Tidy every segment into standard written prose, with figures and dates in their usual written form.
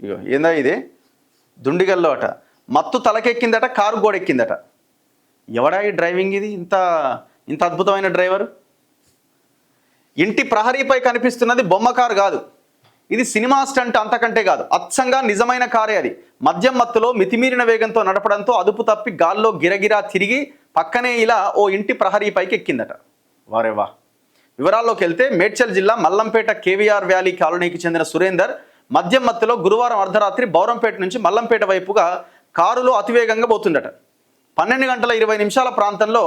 ఇగో ఏందా ఇది దుండిగల్లో అట మత్తు తలకెక్కిందట, కారు గోడెక్కిందట. ఎవడా ఈ డ్రైవింగ్ ఇది? ఇంత ఇంత అద్భుతమైన డ్రైవరు. ఇంటి ప్రహరీపై కనిపిస్తున్నది బొమ్మ కారు కాదు, ఇది సినిమా స్టంట్, అంతకంటే కాదు. అచ్చంగా నిజమైన కారే అది. మద్యం మత్తులో మితిమీరిన వేగంతో నడపడంతో అదుపు తప్పి గాల్లో గిరగిరా తిరిగి పక్కనే ఇలా ఓ ఇంటి ప్రహరీపైకి ఎక్కిందట. వారేవా. వివరాల్లోకి వెళ్తే మేడ్చల్ జిల్లా మల్లంపేట కేవీఆర్ వ్యాలీ కాలనీకి చెందిన సురేందర్ మద్యం మత్తులో గురువారం అర్ధరాత్రి బౌరంపేట నుంచి మల్లంపేట వైపుగా కారులో అతివేగంగా పోతుందట. 12:20 ప్రాంతంలో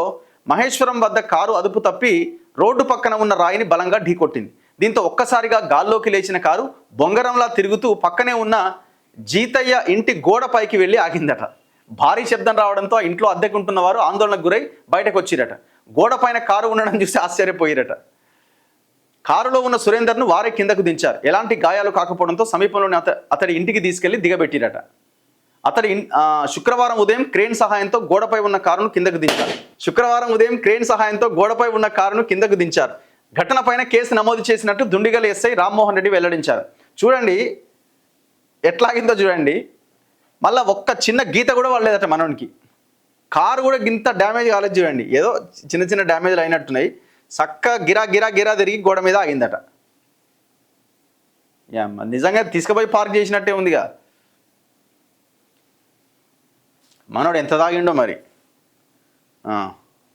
మహేశ్వరం వద్ద కారు అదుపు తప్పి రోడ్డు పక్కన ఉన్న రాయిని బలంగా ఢీకొట్టింది. దీంతో ఒక్కసారిగా గాల్లోకి లేచిన కారు బొంగరంలా తిరుగుతూ పక్కనే ఉన్న జీతయ్య ఇంటి గోడ పైకి వెళ్ళి ఆగిందట. భారీ శబ్దం రావడంతో ఆ ఇంట్లో అద్దెకుంటున్న వారు ఆందోళనకు గురై బయటకు వచ్చిరట. గోడ పైన కారు ఉండడం చూసి ఆశ్చర్యపోయిరట. కారులో ఉన్న సురేందర్ను వారే కిందకు దించారు. ఎలాంటి గాయాలు కాకపోవడంతో సమీపంలోని అతడి ఇంటికి తీసుకెళ్లి దిగబెట్టిరట. అతడి శుక్రవారం ఉదయం క్రేన్ సహాయంతో గోడపై ఉన్న కారును కిందకు దించారు. ఘటన పైన కేసు నమోదు చేసినట్టు దుండిగల్ ఎస్ఐ రామ్మోహన్ రెడ్డి వెల్లడించారు. చూడండి ఎట్లాగిందో చూడండి. మళ్ళీ ఒక్క చిన్న గీత కూడా పడలేదట మనోనికి. కారు కూడా ఇంత డ్యామేజ్ కాలేదు చూడండి. ఏదో చిన్న చిన్న డ్యామేజ్లు అయినట్టున్నాయి. చక్క గిరా గిరా గిరా తిరిగి గోడ మీద ఆగిందట. నిజంగా తీసుకుపోయి పార్క్ చేసినట్టే ఉందిగా. మనోడు ఎంత తాగిండో మరి.